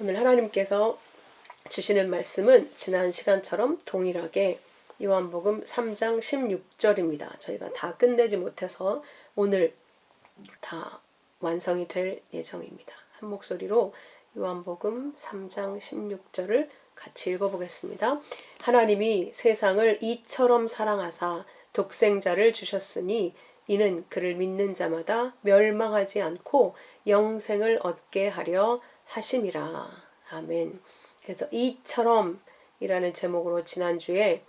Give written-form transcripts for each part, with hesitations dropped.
오늘 하나님께서 주시는 말씀은 지난 시간처럼 동일하게 요한복음 3장 16절입니다. 저희가 다 끝내지 못해서 오늘 다 완성이 될 예정입니다. 한 목소리로 요한복음 3장 16절을 같이 읽어보겠습니다. 하나님이 세상을 이처럼 사랑하사 독생자를 주셨으니 이는 그를 믿는 자마다 멸망하지 않고 영생을 얻게 하려 하심이라. 아멘. 그래서 이처럼 이라는 제목으로 지난주에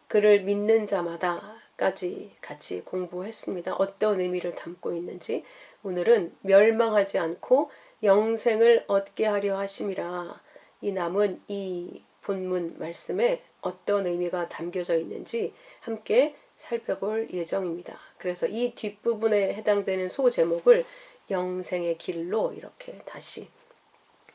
그를 믿는 자마다까지 같이 공부했습니다. 어떤 의미를 담고 있는지. 오늘은 멸망하지 않고 영생을 얻게 하려 하심이라. 이 남은 이 본문 말씀에 어떤 의미가 담겨져 있는지 함께 살펴볼 예정입니다. 그래서 이 뒷부분에 해당되는 소제목을 영생의 길로 이렇게 다시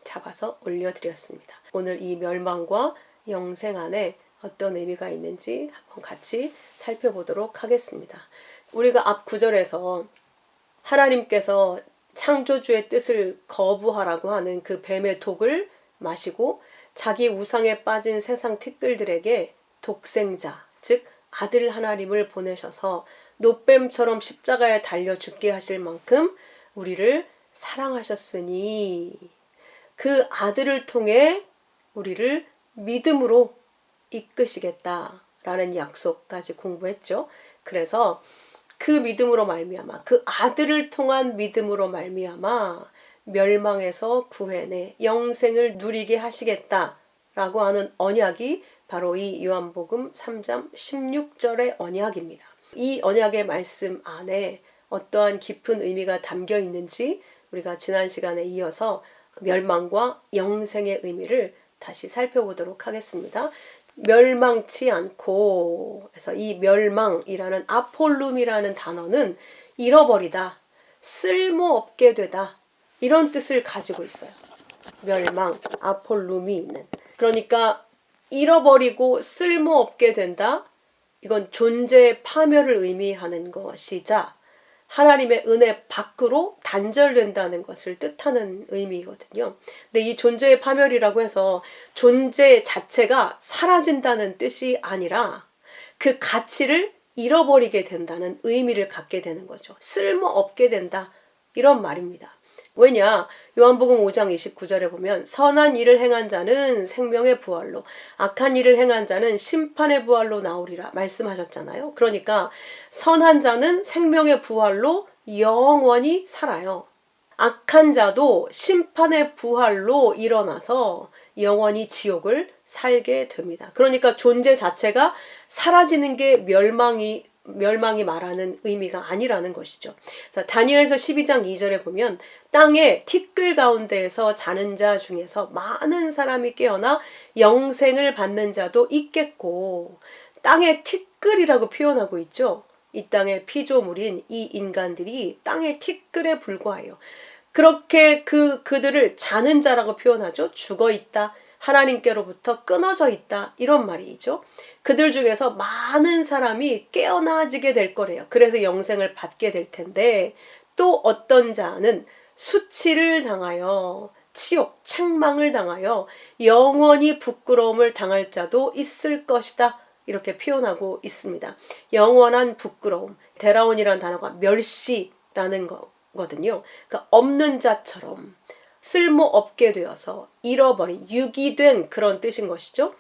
잡아서 올려드렸습니다. 오늘 이 멸망과 영생 안에 어떤 의미가 있는지 한번 같이 살펴보도록 하겠습니다. 우리가 앞 구절에서 하나님께서 창조주의 뜻을 거부하라고 하는 그 뱀의 독을 마시고 자기 우상에 빠진 세상 티끌들에게 독생자, 즉 아들 하나님을 보내셔서 노뱀처럼 십자가에 달려 죽게 하실 만큼 우리를 사랑하셨으니 그 아들을 통해 우리를 믿음으로 이끄시겠다라는 약속까지 공부했죠. 그래서 그 믿음으로 말미암아, 그 아들을 통한 믿음으로 말미암아 멸망에서 구해내 영생을 누리게 하시겠다라고 하는 언약이 바로 이 요한복음 3장 16절의 언약입니다. 이 언약의 말씀 안에 어떠한 깊은 의미가 담겨 있는지 우리가 지난 시간에 이어서 멸망과 영생의 의미를 다시 살펴보도록 하겠습니다. 멸망치 않고, 그래서 이 멸망이라는 아폴룸이라는 단어는 잃어버리다, 쓸모없게 되다, 이런 뜻을 가지고 있어요. 멸망, 아폴룸이 있는. 그러니까 잃어버리고 쓸모없게 된다, 이건 존재의 파멸을 의미하는 것이자 하나님의 은혜 밖으로 단절된다는 것을 뜻하는 의미거든요. 근데 이 존재의 파멸이라고 해서 존재 자체가 사라진다는 뜻이 아니라 그 가치를 잃어버리게 된다는 의미를 갖게 되는 거죠. 쓸모없게 된다, 이런 말입니다. 왜냐? 요한복음 5장 29절에 보면 선한 일을 행한 자는 생명의 부활로, 악한 일을 행한 자는 심판의 부활로 나오리라 말씀하셨잖아요. 그러니까 선한 자는 생명의 부활로 영원히 살아요. 악한 자도 심판의 부활로 일어나서 영원히 지옥을 살게 됩니다. 그러니까 존재 자체가 사라지는 게 멸망이 말하는 의미가 아니라는 것이죠. 다니엘서 12장 2절에 보면 땅의 티끌 가운데에서 자는 자 중에서 많은 사람이 깨어나 영생을 받는 자도 있겠고, 땅의 티끌이라고 표현하고 있죠. 이 땅의 피조물인 이 인간들이 땅의 티끌에 불과해요. 그렇게 그들을 자는 자라고 표현하죠. 죽어있다, 하나님께로부터 끊어져 있다, 이런 말이죠. 그들 중에서 많은 사람이 깨어나지게 될 거래요. 그래서 영생을 받게 될 텐데, 또 어떤 자는 수치를 당하여 치욕, 책망을 당하여 영원히 부끄러움을 당할 자도 있을 것이다, 이렇게 표현하고 있습니다. 영원한 부끄러움, 데라온이라는 단어가 멸시라는 거거든요. 그러니까 없는 자처럼 쓸모없게 되어서 잃어버린, 유기된 그런 뜻인 것이죠.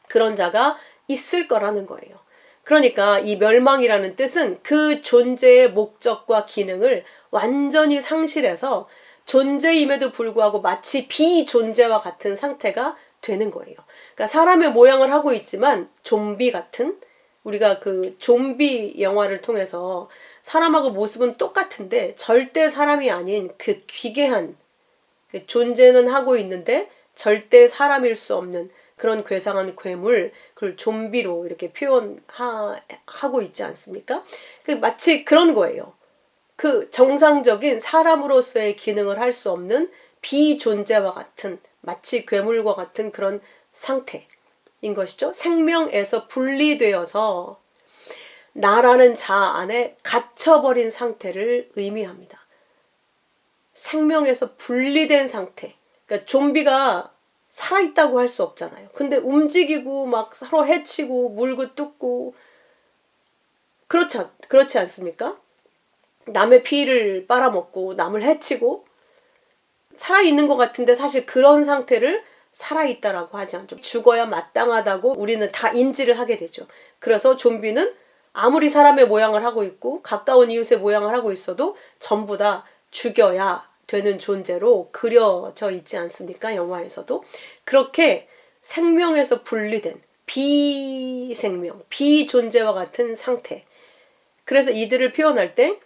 그런 자가 있을 거라는 거예요. 그러니까 이 멸망이라는 뜻은 그 존재의 목적과 기능을 완전히 상실해서 존재임에도 불구하고 마치 비존재와 같은 상태가 되는 거예요. 그러니까 사람의 모양을 하고 있지만 좀비 같은, 우리가 그 좀비 영화를 통해서 사람하고 모습은 똑같은데 절대 사람이 아닌 그 기괴한, 존재는 하고 있는데 절대 사람일 수 없는 그런 괴상한 괴물, 그걸 좀비로 이렇게 표현하고 있지 않습니까? 마치 그런 거예요. 그 정상적인 사람으로서의 기능을 할 수 없는 비존재와 같은, 마치 괴물과 같은 그런 상태인 것이죠. 생명에서 분리되어서 나라는 자 안에 갇혀버린 상태를 의미합니다. 생명에서 분리된 상태. 그러니까 좀비가 살아있다고 할 수 없잖아요. 근데 움직이고 막 서로 해치고 물고 뜯고 그렇지 않습니까? 남의 피를 빨아먹고 남을 해치고 살아있는 것 같은데 사실 그런 상태를 살아있다라고 하지 않죠. 죽어야 마땅하다고 우리는 다 인지를 하게 되죠. 그래서 좀비는 아무리 사람의 모양을 하고 있고 가까운 이웃의 모양을 하고 있어도 전부 다 죽여야 되는 존재로 그려져 있지 않습니까? 영화에서도. 그렇게 생명에서 분리된 비생명, 비존재와 같은 상태. 그래서 이들을 표현할 때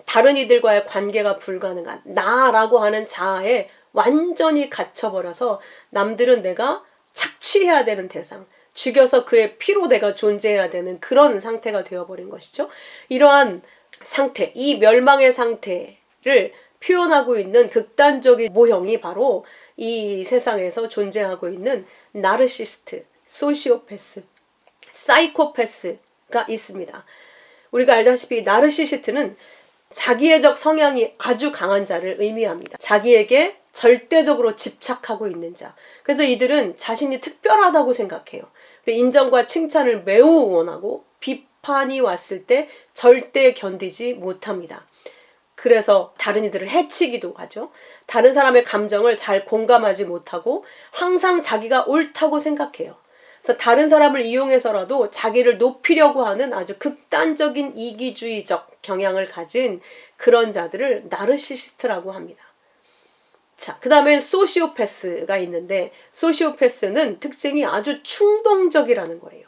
다른 이들과의 관계가 불가능한 나라고 하는 자아에 완전히 갇혀버려서 남들은 내가 착취해야 되는 대상, 죽여서 그의 피로 내가 존재해야 되는 그런 상태가 되어버린 것이죠. 이러한 상태, 이 멸망의 상태를 표현하고 있는 극단적인 모형이 바로 이 세상에서 존재하고 있는 나르시스트, 소시오패스, 사이코패스가 있습니다. 우리가 알다시피 나르시시스트는 자기애적 성향이 아주 강한 자를 의미합니다. 자기에게 절대적으로 집착하고 있는 자. 그래서 이들은 자신이 특별하다고 생각해요. 인정과 칭찬을 매우 원하고 비판이 왔을 때 절대 견디지 못합니다. 그래서 다른 이들을 해치기도 하죠. 다른 사람의 감정을 잘 공감하지 못하고 항상 자기가 옳다고 생각해요. 그래서 다른 사람을 이용해서라도 자기를 높이려고 하는 아주 극단적인 이기주의적 경향을 가진 그런 자들을 나르시시스트라고 합니다. 자, 그 다음에 소시오패스가 있는데 소시오패스는 특징이 아주 충동적이라는 거예요.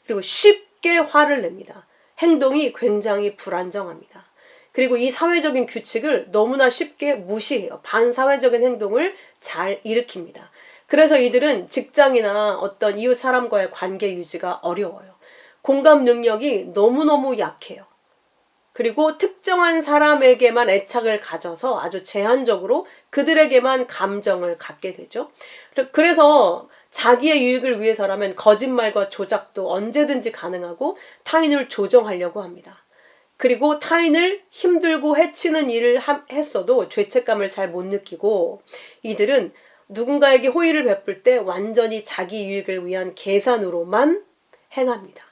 그리고 쉽게 화를 냅니다. 행동이 굉장히 불안정합니다. 그리고 이 사회적인 규칙을 너무나 쉽게 무시해요. 반사회적인 행동을 잘 일으킵니다. 그래서 이들은 직장이나 어떤 이웃 사람과의 관계 유지가 어려워요. 공감 능력이 너무너무 약해요. 그리고 특정한 사람에게만 애착을 가져서 아주 제한적으로 그들에게만 감정을 갖게 되죠. 그래서 자기의 유익을 위해서라면 거짓말과 조작도 언제든지 가능하고 타인을 조정하려고 합니다. 그리고 타인을 힘들고 해치는 일을 했어도 죄책감을 잘 못 느끼고 이들은 누군가에게 호의를 베풀 때 완전히 자기 유익을 위한 계산으로만 행합니다.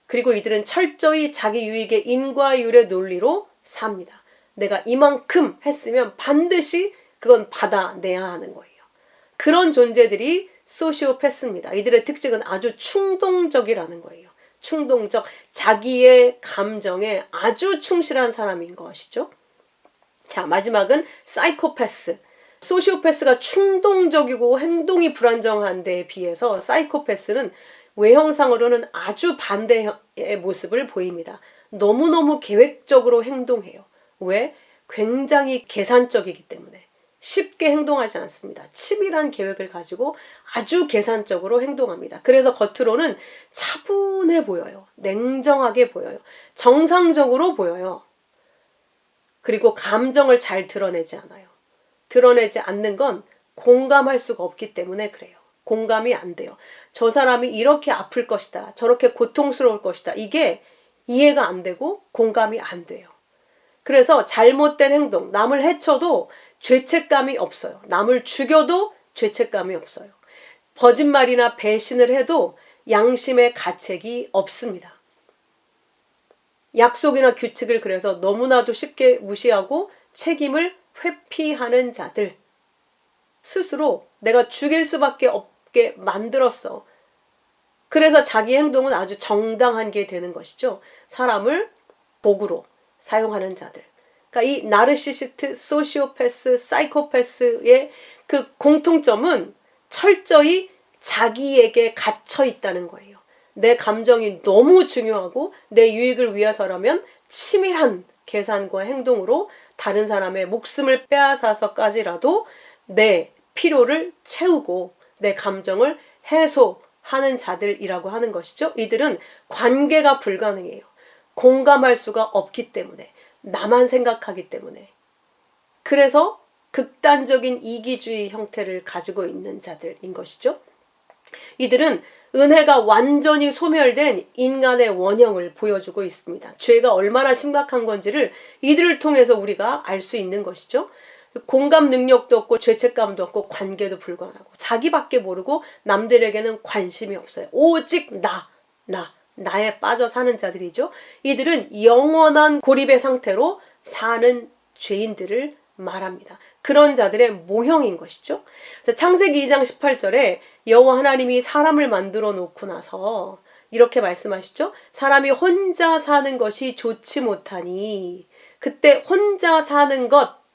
그리고 이들은 철저히 자기 유익의 인과율의 논리로 삽니다. 내가 이만큼 했으면 반드시 그건 받아내야 하는 거예요. 그런 존재들이 소시오패스입니다. 이들의 특징은 아주 충동적이라는 거예요. 충동적, 자기의 감정에 아주 충실한 사람인 것이죠. 자, 마지막은 사이코패스. 소시오패스가 충동적이고 행동이 불안정한 데에 비해서 사이코패스는 외형상으로는 아주 반대의 모습을 보입니다. 너무너무 계획적으로 행동해요. 왜? 굉장히 계산적이기 때문에. 쉽게 행동하지 않습니다. 치밀한 계획을 가지고 아주 계산적으로 행동합니다. 그래서 겉으로는 차분해 보여요. 냉정하게 보여요. 정상적으로 보여요. 그리고 감정을 잘 드러내지 않아요. 드러내지 않는 건 공감할 수가 없기 때문에 그래요. 공감이 안 돼요. 저 사람이 이렇게 아플 것이다. 저렇게 고통스러울 것이다. 이게 이해가 안 되고 공감이 안 돼요. 그래서 잘못된 행동, 남을 해쳐도 죄책감이 없어요. 남을 죽여도 죄책감이 없어요. 거짓말이나 배신을 해도 양심의 가책이 없습니다. 약속이나 규칙을 그래서 너무나도 쉽게 무시하고 책임을 회피하는 자들. 스스로 내가 죽일 수밖에 없게 만들었어. 그래서 자기 행동은 아주 정당한 게 되는 것이죠. 사람을 도구로 사용하는 자들. 그러니까 이 나르시시스트, 소시오패스, 사이코패스의 그 공통점은 철저히 자기에게 갇혀 있다는 거예요. 내 감정이 너무 중요하고 내 유익을 위해서라면 치밀한 계산과 행동으로 다른 사람의 목숨을 빼앗아서까지라도 내 필요를 채우고 내 감정을 해소하는 자들이라고 하는 것이죠. 이들은 관계가 불가능해요. 공감할 수가 없기 때문에, 나만 생각하기 때문에. 그래서 극단적인 이기주의 형태를 가지고 있는 자들인 것이죠. 이들은 은혜가 완전히 소멸된 인간의 원형을 보여주고 있습니다. 죄가 얼마나 심각한 건지를 이들을 통해서 우리가 알 수 있는 것이죠. 공감 능력도 없고 죄책감도 없고 관계도 불가하고 자기밖에 모르고 남들에게는 관심이 없어요. 오직 나에 빠져 사는 자들이죠. 이들은 영원한 고립의 상태로 사는 죄인들을 말합니다. 그런 자들의 모형인 것이죠. 창세기 2장 18절에 여호와 하나님이 사람을 만들어 놓고 나서 이렇게 말씀하시죠. 사람이 혼자 사는 것이 좋지 못하니, 그때 혼자 사는 것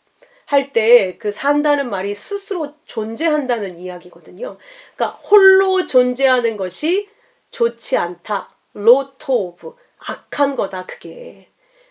할 때 그 산다는 말이 스스로 존재한다는 이야기거든요. 그러니까 홀로 존재하는 것이 좋지 않다. 로토브, 악한 거다 그게.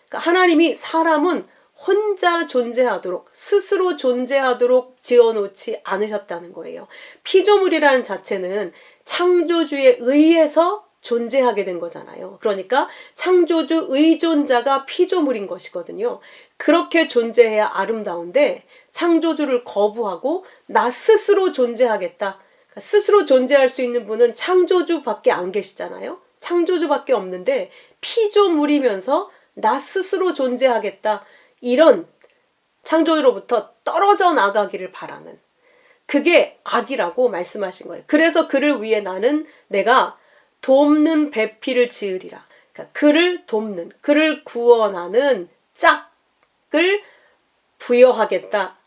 그러니까 하나님이 사람은 혼자 존재하도록, 스스로 존재하도록 지어놓지 않으셨다는 거예요. 피조물이라는 자체는 창조주에 의해서 존재하게 된 거잖아요. 그러니까 창조주 의존자가 피조물인 것이거든요. 그렇게 존재해야 아름다운데 창조주를 거부하고 나 스스로 존재하겠다. 스스로 존재할 수 있는 분은 창조주밖에 안 계시잖아요. 창조주밖에 없는데 피조물이면서 나 스스로 존재하겠다. 이런 창조주로부터 떨어져 나가기를 바라는, 그게 악이라고 말씀하신 거예요. 그래서 그를 위해 나는 내가 돕는 배필을 지으리라. 그러니까 그를 돕는, 그를 구원하는 짝을 부여하겠다.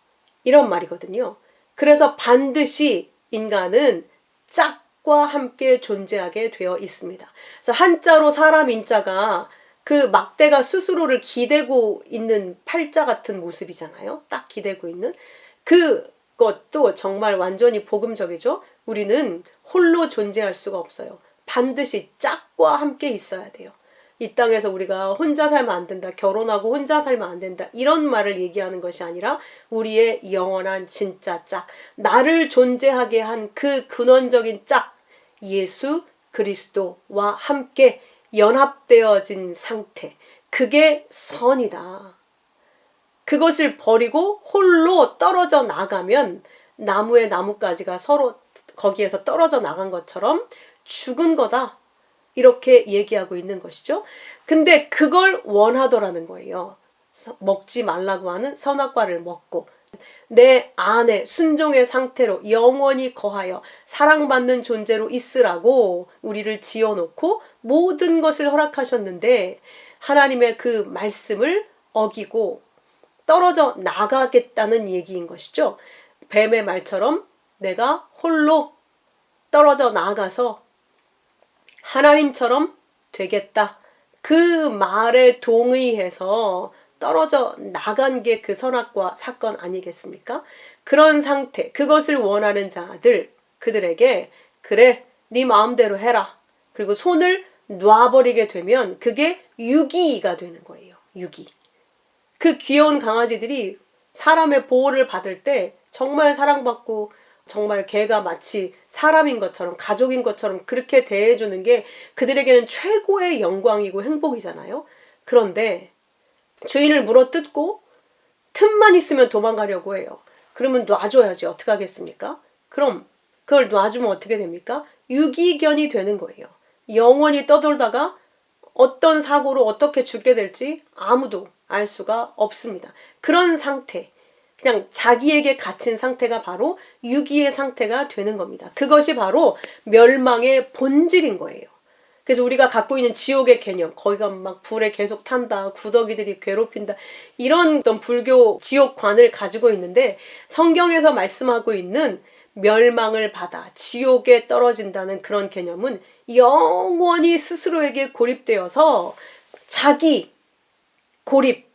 이런 말이거든요. 그래서 반드시 인간은 짝과 함께 존재하게 되어 있습니다. 그래서 한자로 사람 인자가 그 막대가 스스로를 기대고 있는 팔자 같은 모습이잖아요. 딱 기대고 있는. 그것도 정말 완전히 복음적이죠. 우리는 홀로 존재할 수가 없어요. 반드시 짝과 함께 있어야 돼요. 이 땅에서 우리가 혼자 살면 안 된다, 결혼하고 혼자 살면 안 된다, 이런 말을 얘기하는 것이 아니라 우리의 영원한 진짜 짝, 나를 존재하게 한 그 근원적인 짝, 예수 그리스도와 함께 연합되어진 상태, 그게 선이다. 그것을 버리고 홀로 떨어져 나가면 나무의 나뭇가지가 서로 거기에서 떨어져 나간 것처럼 죽은 거다. 이렇게 얘기하고 있는 것이죠. 근데 그걸 원하더라는 거예요. 먹지 말라고 하는 선악과를 먹고 내 안에 순종의 상태로 영원히 거하여 사랑받는 존재로 있으라고 우리를 지어놓고 모든 것을 허락하셨는데 하나님의 그 말씀을 어기고 떨어져 나가겠다는 얘기인 것이죠. 뱀의 말처럼 내가 홀로 떨어져 나가서 하나님처럼 되겠다. 그 말에 동의해서 떨어져 나간 게 그 선악과 사건 아니겠습니까? 그런 상태, 그것을 원하는 자들, 그들에게 그래, 네 마음대로 해라. 그리고 손을 놔버리게 되면 그게 유기가 되는 거예요. 유기. 그 귀여운 강아지들이 사람의 보호를 받을 때 정말 사랑받고 정말 개가 마치 사람인 것처럼 가족인 것처럼 그렇게 대해주는 게 그들에게는 최고의 영광이고 행복이잖아요. 그런데 주인을 물어뜯고 틈만 있으면 도망가려고 해요. 그러면 놔줘야지. 어떻게 하겠습니까? 그럼 그걸 놔주면 어떻게 됩니까? 유기견이 되는 거예요. 영원히 떠돌다가 어떤 사고로 어떻게 죽게 될지 아무도 알 수가 없습니다. 그런 상태, 그냥 자기에게 갇힌 상태가 바로 유기의 상태가 되는 겁니다. 그것이 바로 멸망의 본질인 거예요. 그래서 우리가 갖고 있는 지옥의 개념, 거기가 막 불에 계속 탄다, 구더기들이 괴롭힌다, 이런 어떤 불교 지옥관을 가지고 있는데 성경에서 말씀하고 있는 멸망을 받아 지옥에 떨어진다는 그런 개념은 영원히 스스로에게 고립되어서 자기 고립,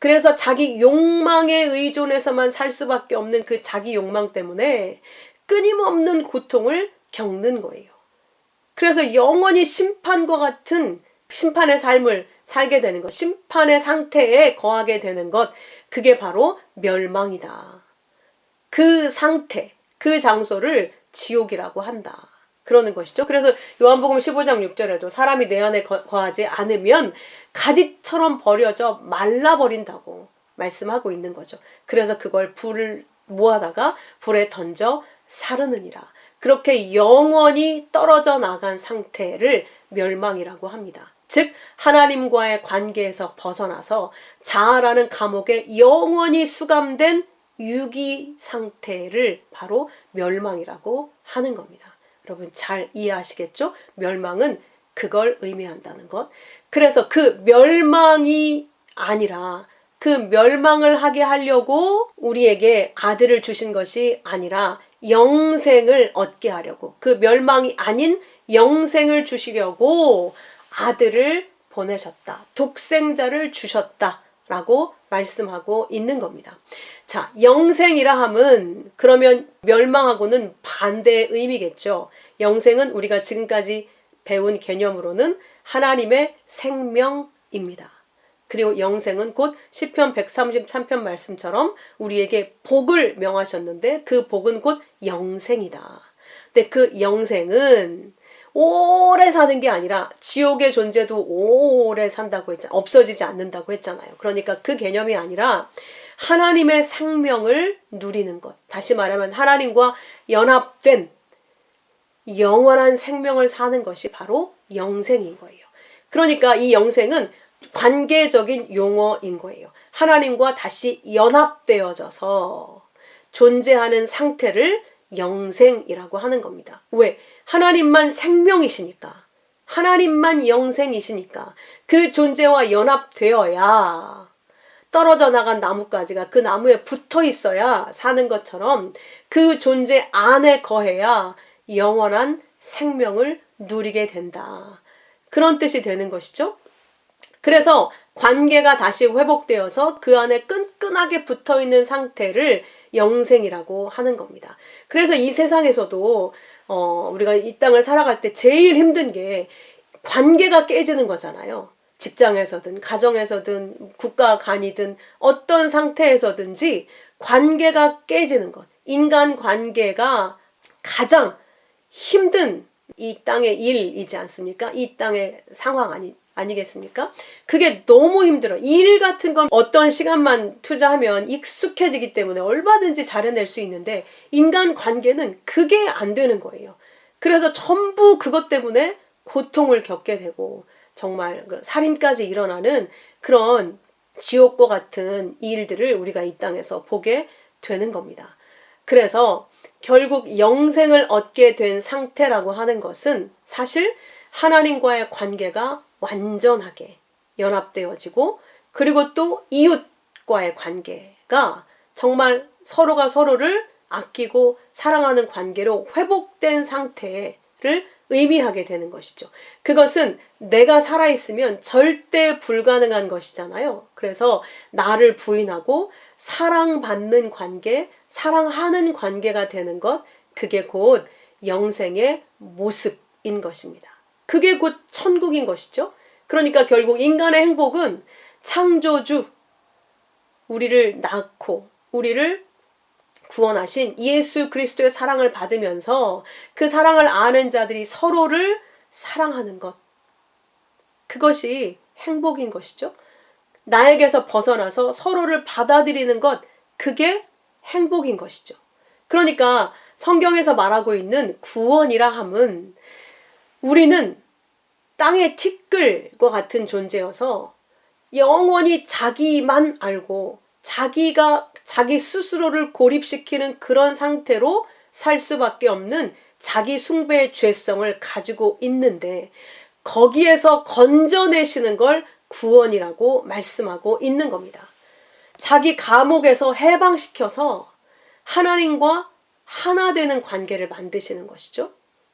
그래서 자기 욕망에 의존해서만 살 수밖에 없는 그 자기 욕망 때문에 끊임없는 고통을 겪는 거예요. 그래서 영원히 심판과 같은 심판의 삶을 살게 되는 것, 심판의 상태에 거하게 되는 것, 그게 바로 멸망이다. 그 상태, 그 장소를 지옥이라고 한다. 그러는 것이죠. 그래서 요한복음 15장 6절에도 사람이 내 안에 거하지 않으면 가지처럼 버려져 말라버린다고 말씀하고 있는 거죠. 그래서 그걸 불을 모아다가 불에 던져 사르느니라. 그렇게 영원히 떨어져 나간 상태를 멸망이라고 합니다. 즉 하나님과의 관계에서 벗어나서 자아라는 감옥에 영원히 수감된 유기 상태를 바로 멸망이라고 하는 겁니다. 여러분 잘 이해하시겠죠? 멸망은 그걸 의미한다는 것. 그래서 그 멸망이 아니라 그 멸망을 하게 하려고 우리에게 아들을 주신 것이 아니라 영생을 얻게 하려고, 그 멸망이 아닌 영생을 주시려고 아들을 보내셨다. 독생자를 주셨다라고 말씀하고 있는 겁니다. 자, 영생이라 함은 그러면 멸망하고는 반대의 의미겠죠. 영생은 우리가 지금까지 배운 개념으로는 하나님의 생명입니다. 그리고 영생은 곧 시편 133편 말씀처럼 우리에게 복을 명하셨는데 그 복은 곧 영생이다. 근데 그 영생은 오래 사는 게 아니라 지옥의 존재도 오래 산다고 했잖아요. 없어지지 않는다고 했잖아요. 그러니까 그 개념이 아니라 하나님의 생명을 누리는 것. 다시 말하면 하나님과 연합된 영원한 생명을 사는 것이 바로 영생인 거예요. 그러니까 이 영생은 관계적인 용어인 거예요. 하나님과 다시 연합되어져서 존재하는 상태를 영생이라고 하는 겁니다. 왜? 하나님만 생명이시니까, 하나님만 영생이시니까 그 존재와 연합되어야 떨어져 나간 나뭇가지가 그 나무에 붙어 있어야 사는 것처럼 그 존재 안에 거해야 영원한 생명을 누리게 된다. 그런 뜻이 되는 것이죠. 그래서 관계가 다시 회복되어서 그 안에 끈끈하게 붙어있는 상태를 영생이라고 하는 겁니다. 그래서 이 세상에서도 우리가 이 땅을 살아갈 때 제일 힘든 게 관계가 깨지는 거잖아요. 직장에서든 가정에서든 국가 간이든 어떤 상태에서든지 관계가 깨지는 것. 인간 관계가 가장 힘든 이 땅의 일이지 않습니까? 이 땅의 상황 아니겠습니까? 그게 너무 힘들어. 일 같은 건 어떤 시간만 투자하면 익숙해지기 때문에 얼마든지 잘해낼 수 있는데 인간 관계는 그게 안 되는 거예요. 그래서 전부 그것 때문에 고통을 겪게 되고 정말 살인까지 일어나는 그런 지옥과 같은 일들을 우리가 이 땅에서 보게 되는 겁니다. 그래서 결국 영생을 얻게 된 상태라고 하는 것은 사실 하나님과의 관계가 완전하게 연합되어지고 그리고 또 이웃과의 관계가 정말 서로가 서로를 아끼고 사랑하는 관계로 회복된 상태를 의미하게 되는 것이죠. 그것은 내가 살아있으면 절대 불가능한 것이잖아요. 그래서 나를 부인하고 사랑받는 관계, 사랑하는 관계가 되는 것, 그게 곧 영생의 모습인 것입니다. 그게 곧 천국인 것이죠. 그러니까 결국 인간의 행복은 창조주, 우리를 낳고 우리를 구원하신 예수 그리스도의 사랑을 받으면서 그 사랑을 아는 자들이 서로를 사랑하는 것, 그것이 행복인 것이죠. 나에게서 벗어나서 서로를 받아들이는 것, 그게 행복인 것이죠. 그러니까 성경에서 말하고 있는 구원이라 함은 우리는 땅의 티끌과 같은 존재여서 영원히 자기만 알고 자기가 자기 스스로를 고립시키는 그런 상태로 살 수밖에 없는 자기 숭배의 죄성을 가지고 있는데 거기에서 건져내시는 걸 구원이라고 말씀하고 있는 겁니다. 자기 감옥에서 해방시켜서 하나님과 하나 되는 관계를 만드시는 것이죠.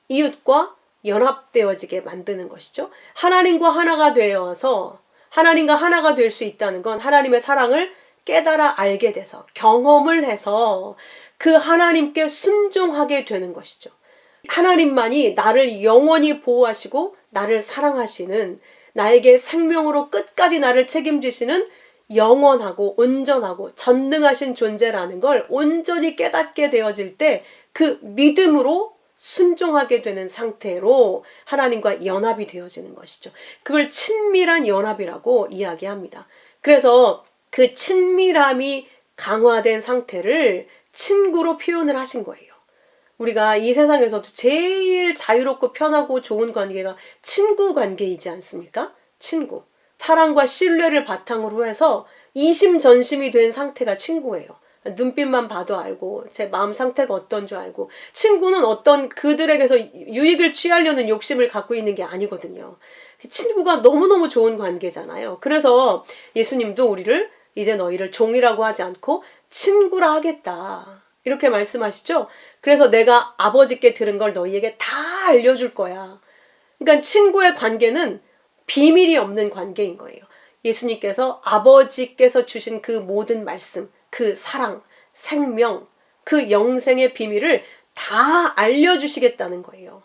이웃과 연합되어지게 만드는 것이죠. 하나님과 하나가 되어서 하나님과 하나가 될 수 있다는 건 하나님의 사랑을 깨달아 알게 돼서 경험을 해서 그 하나님께 순종하게 되는 것이죠. 하나님만이 나를 영원히 보호하시고 나를 사랑하시는, 나에게 생명으로 끝까지 나를 책임지시는 영원하고 온전하고 전능하신 존재라는 걸 온전히 깨닫게 되어질 때 그 믿음으로 순종하게 되는 상태로 하나님과 연합이 되어지는 것이죠. 그걸 친밀한 연합이라고 이야기합니다. 그래서 그 친밀함이 강화된 상태를 친구로 표현을 하신 거예요. 우리가 이 세상에서도 제일 자유롭고 편하고 좋은 관계가 친구 관계이지 않습니까? 친구. 사랑과 신뢰를 바탕으로 해서 이심전심이 된 상태가 친구예요. 눈빛만 봐도 알고 제 마음 상태가 어떤 줄 알고 친구는 어떤 그들에게서 유익을 취하려는 욕심을 갖고 있는 게 아니거든요. 친구가 너무너무 좋은 관계잖아요. 그래서 예수님도 우리를 이제 너희를 종이라고 하지 않고 친구라 하겠다. 이렇게 말씀하시죠. 그래서 내가 아버지께 들은 걸 너희에게 다 알려줄 거야. 그러니까 친구의 관계는 비밀이 없는 관계인 거예요. 예수님께서 아버지께서 주신 그 모든 말씀, 그 사랑, 생명, 그 영생의 비밀을 다 알려주시겠다는 거예요.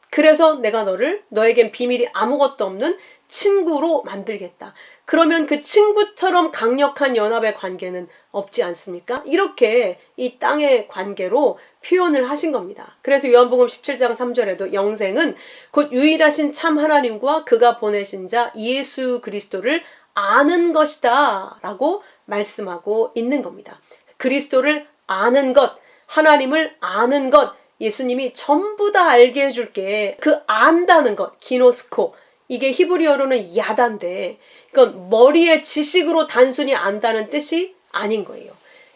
그래서 내가 너에겐 비밀이 아무것도 없는 친구로 만들겠다. 그러면 그 친구처럼 강력한 연합의 관계는 없지 않습니까? 이렇게 이 땅의 관계로 표현을 하신 겁니다. 그래서 요한복음 17장 3절에도 영생은 곧 유일하신 참 하나님과 그가 보내신 자 예수 그리스도를 아는 것이다 라고 말씀하고 있는 겁니다. 그리스도를 아는 것, 하나님을 아는 것, 예수님이 전부 다 알게 해줄게. 그 안다는 것, 기노스코. 이게 히브리어로는 야단데, 이건 머리의 지식으로 단순히 안다는 뜻이 아닌 거예요.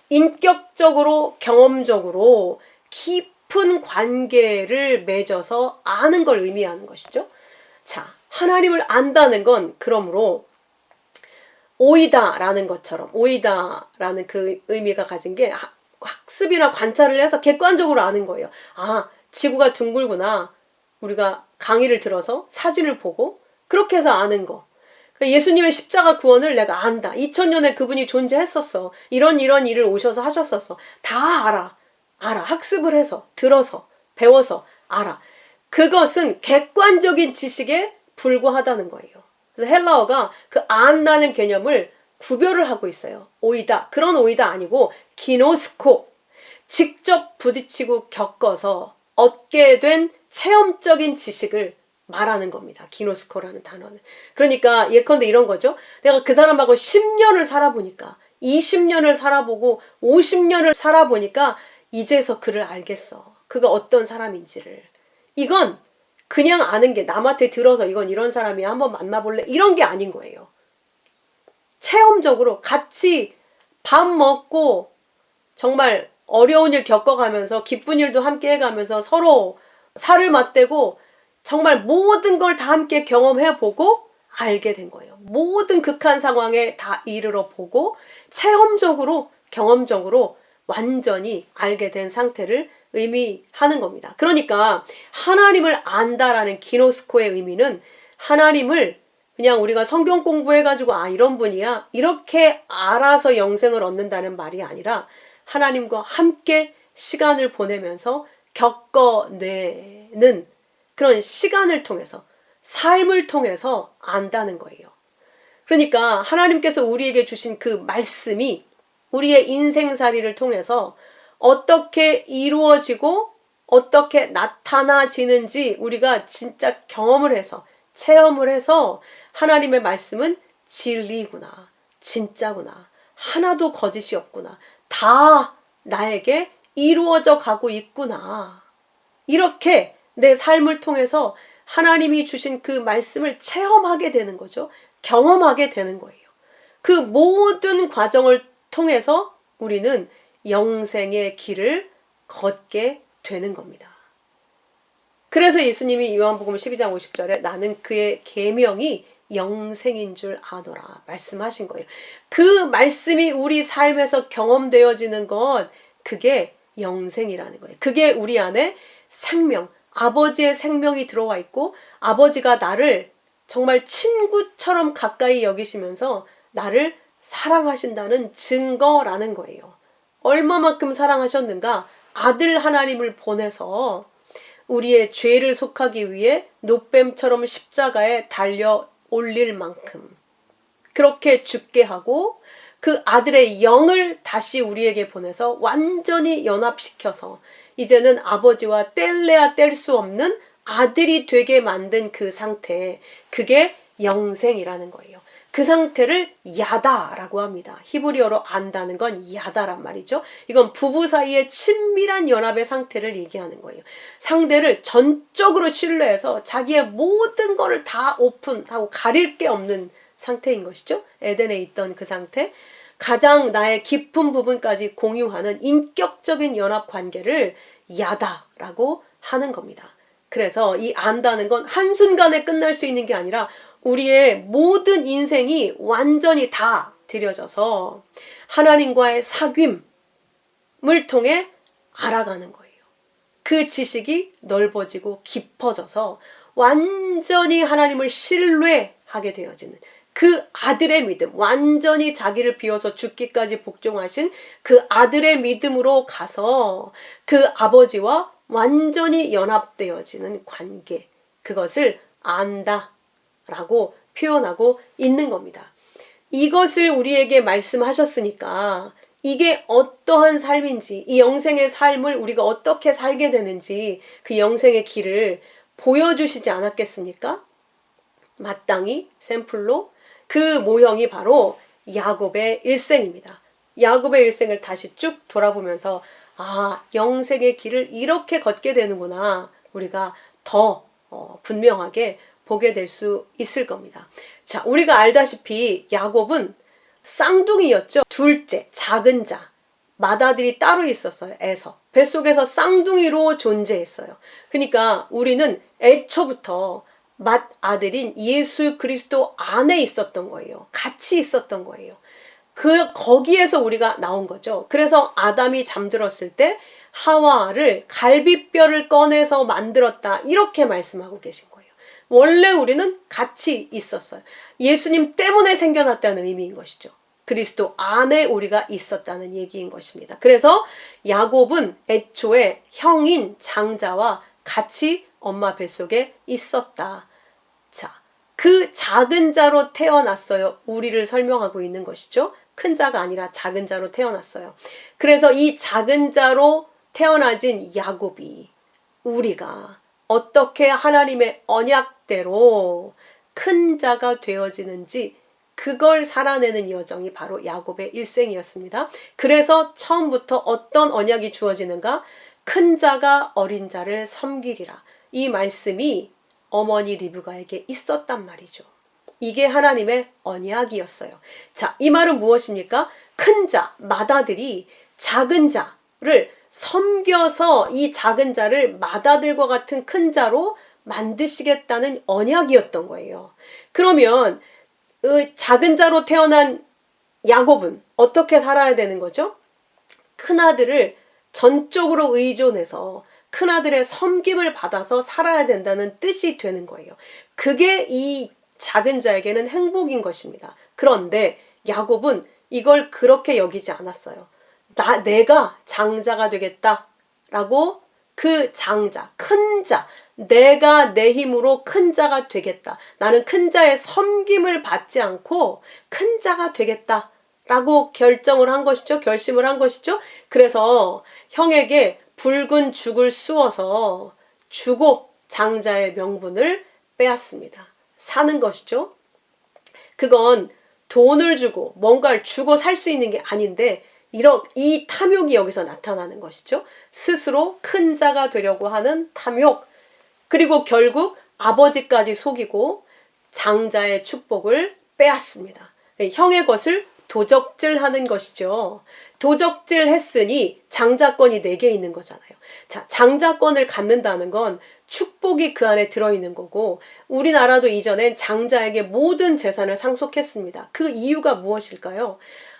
인격적으로, 경험적으로 깊은 관계를 맺어서 아는 걸 의미하는 것이죠. 자, 하나님을 안다는 건 그러므로 오이다라는 것처럼, 오이다라는 그 의미가 가진 게 학습이나 관찰을 해서 객관적으로 아는 거예요. 아, 지구가 둥글구나. 우리가 강의를 들어서 사진을 보고 그렇게 해서 아는 거. 그러니까 예수님의 십자가 구원을 내가 안다. 2000년에 그분이 존재했었어. 이런 일을 오셔서 하셨었어. 다 알아. 학습을 해서, 들어서, 배워서 알아. 그것은 객관적인 지식에 불과하다는 거예요. 그래서 헬라어가 그 안다는 개념을 구별을 하고 있어요. 오이다. 그런 오이다 아니고 기노스코. 직접 부딪히고 겪어서 얻게 된 체험적인 지식을 말하는 겁니다. 기노스코라는 단어는. 그러니까 예컨대 이런 거죠. 내가 그 사람하고 10년을 살아보니까 20년을 살아보고 50년을 살아보니까 이제서 그를 알겠어. 그가 어떤 사람인지를. 이건 그냥 아는 게 남한테 들어서 이건 이런 사람이야 한번 만나볼래 이런 게 아닌 거예요. 체험적으로 같이 밥 먹고 정말 어려운 일 겪어가면서 기쁜 일도 함께 해가면서 서로 살을 맞대고 정말 모든 걸 다 함께 경험해보고 알게 된 거예요. 모든 극한 상황에 다 이르러 보고 체험적으로 경험적으로 완전히 알게 된 상태를 의미하는 겁니다. 그러니까 하나님을 안다라는 기노스코의 의미는 하나님을 그냥 우리가 성경 공부해가지고 아 이런 분이야 이렇게 알아서 영생을 얻는다는 말이 아니라 하나님과 함께 시간을 보내면서 겪어내는 그런 시간을 통해서 삶을 통해서 안다는 거예요. 그러니까 하나님께서 우리에게 주신 그 말씀이 우리의 인생살이를 통해서 어떻게 이루어지고 어떻게 나타나지는지 우리가 진짜 경험을 해서 체험을 해서 하나님의 말씀은 진리구나, 진짜구나, 하나도 거짓이 없구나, 다 나에게 이루어져 가고 있구나. 이렇게 내 삶을 통해서 하나님이 주신 그 말씀을 체험하게 되는 거죠. 경험하게 되는 거예요. 그 모든 과정을 통해서 우리는 영생의 길을 걷게 되는 겁니다. 그래서 예수님이 요한복음 12장 50절에 나는 그의 계명이 영생인 줄 아노라 말씀하신 거예요. 그 말씀이 우리 삶에서 경험되어지는 것 그게 영생이라는 거예요. 그게 우리 안에 생명, 아버지의 생명이 들어와 있고 아버지가 나를 정말 친구처럼 가까이 여기시면서 나를 사랑하신다는 증거라는 거예요. 얼마만큼 사랑하셨는가? 아들 하나님을 보내서 우리의 죄를 속하기 위해 노뱀처럼 십자가에 달려 올릴 만큼 그렇게 죽게 하고 그 아들의 영을 다시 우리에게 보내서 완전히 연합시켜서 이제는 아버지와 뗄래야 뗄 수 없는 아들이 되게 만든 그 상태, 그게 영생이라는 거예요. 그 상태를 야다라고 합니다. 히브리어로 안다는 건 야다란 말이죠. 이건 부부 사이의 친밀한 연합의 상태를 얘기하는 거예요. 상대를 전적으로 신뢰해서 자기의 모든 거를 다 오픈하고 가릴 게 없는 상태인 것이죠. 에덴에 있던 그 상태. 가장 나의 깊은 부분까지 공유하는 인격적인 연합 관계를 야다라고 하는 겁니다. 그래서 이 안다는 건 한순간에 끝날 수 있는 게 아니라 우리의 모든 인생이 완전히 다 들여져서 하나님과의 사귐을 통해 알아가는 거예요. 그 지식이 넓어지고 깊어져서 완전히 하나님을 신뢰하게 되어지는 그 아들의 믿음, 완전히 자기를 비워서 죽기까지 복종하신 그 아들의 믿음으로 가서 그 아버지와 완전히 연합되어지는 관계, 그것을 안다라고 표현하고 있는 겁니다. 이것을 우리에게 말씀하셨으니까 이게 어떠한 삶인지, 이 영생의 삶을 우리가 어떻게 살게 되는지 그 영생의 길을 보여주시지 않았겠습니까? 마땅히 샘플로 그 모형이 바로 야곱의 일생입니다. 야곱의 일생을 다시 쭉 돌아보면서 영생의 길을 이렇게 걷게 되는구나, 우리가 더 분명하게 보게 될 수 있을 겁니다. 자, 우리가 알다시피 야곱은 쌍둥이였죠. 둘째, 작은 자. 맏아들이 따로 있었어요. 에서. 뱃속에서 쌍둥이로 존재했어요. 그러니까 우리는 애초부터 맏아들인 예수 그리스도 안에 있었던 거예요. 같이 있었던 거예요. 거기에서 우리가 나온 거죠. 그래서 아담이 잠들었을 때 하와를 갈비뼈를 꺼내서 만들었다, 이렇게 말씀하고 계신 거예요. 원래 우리는 같이 있었어요. 예수님 때문에 생겨났다는 의미인 것이죠. 그리스도 안에 우리가 있었다는 얘기인 것입니다. 그래서 야곱은 애초에 형인 장자와 같이 엄마 뱃속에 있었다. 자, 그 작은 자로 태어났어요. 우리를 설명하고 있는 것이죠. 큰 자가 아니라 작은 자로 태어났어요. 그래서 이 작은 자로 태어나진 야곱이 우리가 어떻게 하나님의 언약대로 큰 자가 되어지는지 그걸 살아내는 여정이 바로 야곱의 일생이었습니다. 그래서 처음부터 어떤 언약이 주어지는가? 큰 자가 어린 자를 섬기리라. 이 말씀이 어머니 리브가에게 있었단 말이죠. 이게 하나님의 언약이었어요. 자, 이 말은 무엇입니까? 큰 자, 맏아들이 작은 자를 섬겨서 이 작은 자를 맏아들과 같은 큰 자로 만드시겠다는 언약이었던 거예요. 그러면 작은 자로 태어난 야곱은 어떻게 살아야 되는 거죠? 큰아들을 전적으로 의존해서 큰아들의 섬김을 받아서 살아야 된다는 뜻이 되는 거예요. 그게 이 작은 자에게는 행복인 것입니다. 그런데 야곱은 이걸 그렇게 여기지 않았어요. 내가 장자가 되겠다라고 그 장자, 큰 자, 내가 내 힘으로 큰 자가 되겠다. 나는 큰 자의 섬김을 받지 않고 큰 자가 되겠다라고 결정을 한 것이죠. 결심을 한 것이죠. 그래서 형에게 붉은 죽을 쑤어서 주고 장자의 명분을 빼앗습니다. 사는 것이죠. 그건 돈을 주고 뭔가를 주고 살 수 있는 게 아닌데 이 탐욕이 여기서 나타나는 것이죠. 스스로 큰 자가 되려고 하는 탐욕. 그리고 결국 아버지까지 속이고 장자의 축복을 빼앗습니다. 형의 것을 도적질하는 것이죠. 도적질 했으니 장자권이 4개 있는 거잖아요. 자, 장자권을 갖는다는 건 축복이 그 안에 들어있는 거고, 우리나라도 이전엔 장자에게 모든 재산을 상속했습니다. 그 이유가 무엇일까요?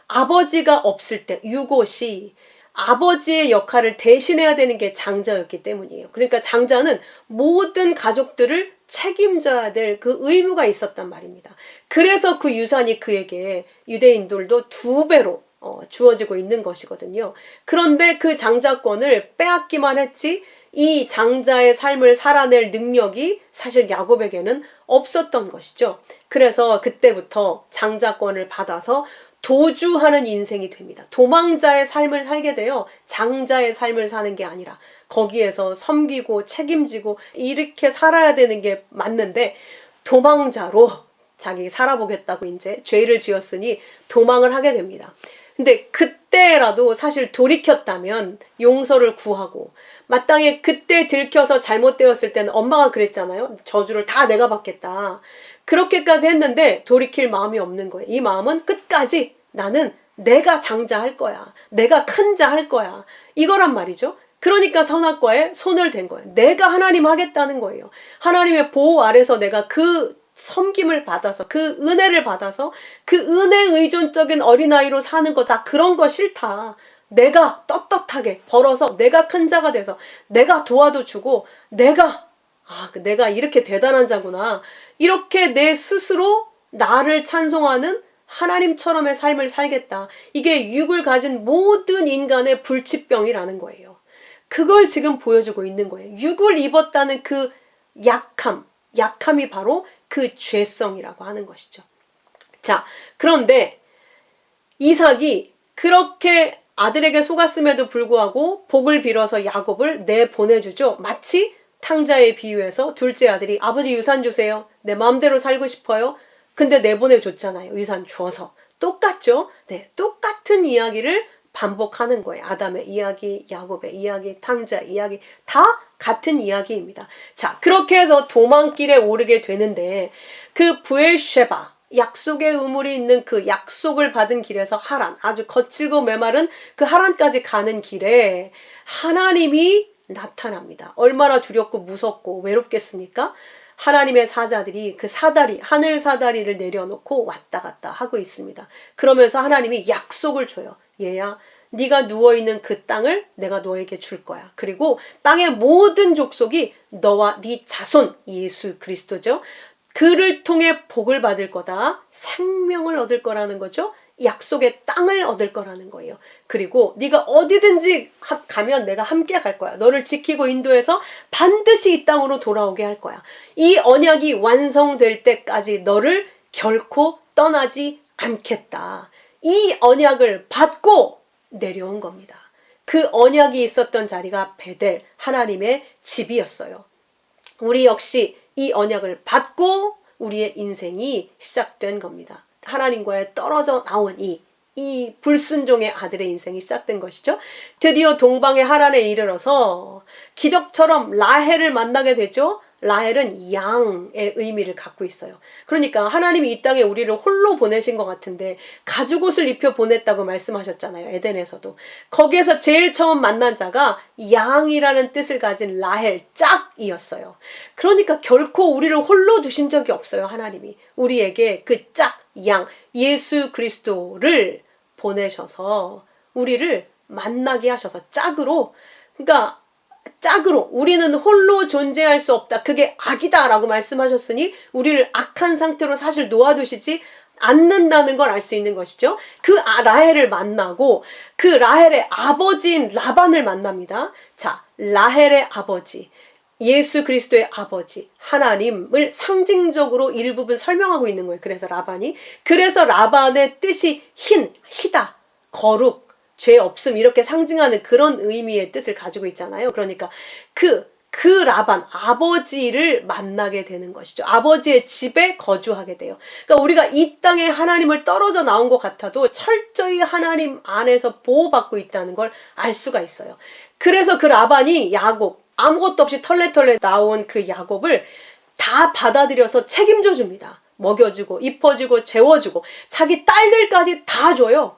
아버지가 없을 때 유고시 아버지의 역할을 대신해야 되는 게 장자였기 때문이에요. 그러니까 장자는 모든 가족들을 책임져야 될 그 의무가 있었단 말입니다. 그래서 그 유산이 그에게 유대인들도 2배로 주어지고 있는 것이거든요. 그런데 그 장자권을 빼앗기만 했지 이 장자의 삶을 살아낼 능력이 사실 야곱에게는 없었던 것이죠. 그래서 그때부터 장자권을 받아서 도주하는 인생이 됩니다. 도망자의 삶을 살게 되어 장자의 삶을 사는 게 아니라 거기에서 섬기고 책임지고 이렇게 살아야 되는 게 맞는데 도망자로 자기 살아보겠다고 이제 죄를 지었으니 도망을 하게 됩니다. 근데 그때라도 사실 돌이켰다면 용서를 구하고 마땅히 그때 들켜서 잘못되었을 때는 엄마가 그랬잖아요. 저주를 다 내가 받겠다. 그렇게까지 했는데 돌이킬 마음이 없는 거예요. 이 마음은 끝까지 나는 내가 장자할 거야. 내가 큰 자 할 거야. 이거란 말이죠. 그러니까 선악과에 손을 댄 거예요. 내가 하나님 하겠다는 거예요. 하나님의 보호 아래서 내가 그 섬김을 받아서, 그 은혜를 받아서, 그 은혜 의존적인 어린아이로 사는 거 다 그런 거 싫다. 내가 떳떳하게 벌어서 내가 큰 자가 돼서 내가 도와도 주고 내가 이렇게 대단한 자구나. 이렇게 내 스스로 나를 찬송하는 하나님처럼의 삶을 살겠다. 이게 육을 가진 모든 인간의 불치병이라는 거예요. 그걸 지금 보여주고 있는 거예요. 육을 입었다는 그 약함이 바로 그 죄성이라고 하는 것이죠. 자, 그런데 이삭이 그렇게 아들에게 속았음에도 불구하고 복을 빌어서 야곱을 내보내주죠. 마치 탕자에 비유해서 둘째 아들이 아버지 유산 주세요. 내 마음대로 살고 싶어요. 근데 내보내줬잖아요. 유산 주어서. 똑같죠? 네, 똑같은 이야기를 반복하는 거예요. 아담의 이야기, 야곱의 이야기, 탕자 이야기 다 같은 이야기입니다. 자, 그렇게 해서 도망길에 오르게 되는데 그 브엘쉐바 약속의 우물이 있는 그 약속을 받은 길에서 하란, 아주 거칠고 메마른 그 하란까지 가는 길에 하나님이 나타납니다. 얼마나 두렵고 무섭고 외롭겠습니까? 하나님의 사자들이 그 사다리, 하늘 사다리를 내려놓고 왔다 갔다 하고 있습니다. 그러면서 하나님이 약속을 줘요. 얘야, 네가 누워있는 그 땅을 내가 너에게 줄 거야. 그리고 땅의 모든 족속이 너와 네 자손, 예수 그리스도죠. 그를 통해 복을 받을 거다. 생명을 얻을 거라는 거죠. 약속의 땅을 얻을 거라는 거예요. 그리고 네가 어디든지 가면 내가 함께 갈 거야. 너를 지키고 인도해서 반드시 이 땅으로 돌아오게 할 거야. 이 언약이 완성될 때까지 너를 결코 떠나지 않겠다. 이 언약을 받고 내려온 겁니다. 그 언약이 있었던 자리가 베델, 하나님의 집이었어요. 우리 역시 이 언약을 받고 우리의 인생이 시작된 겁니다. 하나님과의 떨어져 나온 이 불순종의 아들의 인생이 시작된 것이죠. 드디어 동방의 하란에 이르러서 기적처럼 라헬을 만나게 되죠. 라헬은 양의 의미를 갖고 있어요. 그러니까 하나님이 이 땅에 우리를 홀로 보내신 것 같은데 가죽옷을 입혀 보냈다고 말씀하셨잖아요. 에덴에서도. 거기에서 제일 처음 만난 자가 양이라는 뜻을 가진 라헬, 짝이었어요. 그러니까 결코 우리를 홀로 두신 적이 없어요. 하나님이 우리에게 그 짝, 양, 예수 그리스도를 보내셔서 우리를 만나게 하셔서 짝으로, 그러니까 짝으로 우리는 홀로 존재할 수 없다. 그게 악이다 라고 말씀하셨으니 우리를 악한 상태로 사실 놓아두시지 않는다는 걸 알 수 있는 것이죠. 그 라헬을 만나고 그 라헬의 아버지인 라반을 만납니다. 자, 라헬의 아버지, 예수 그리스도의 아버지 하나님을 상징적으로 일부분 설명하고 있는 거예요. 그래서 라반의 뜻이 희다, 거룩, 죄 없음 이렇게 상징하는 그런 의미의 뜻을 가지고 있잖아요. 그러니까 그 라반 아버지를 만나게 되는 것이죠. 아버지의 집에 거주하게 돼요. 그러니까 우리가 이 땅에 하나님을 떨어져 나온 것 같아도 철저히 하나님 안에서 보호받고 있다는 걸 알 수가 있어요. 그래서 그 라반이 야곱, 아무것도 없이 털레털레 나온 그 야곱을 다 받아들여서 책임져 줍니다. 먹여주고 입혀주고 재워주고 자기 딸들까지 다 줘요.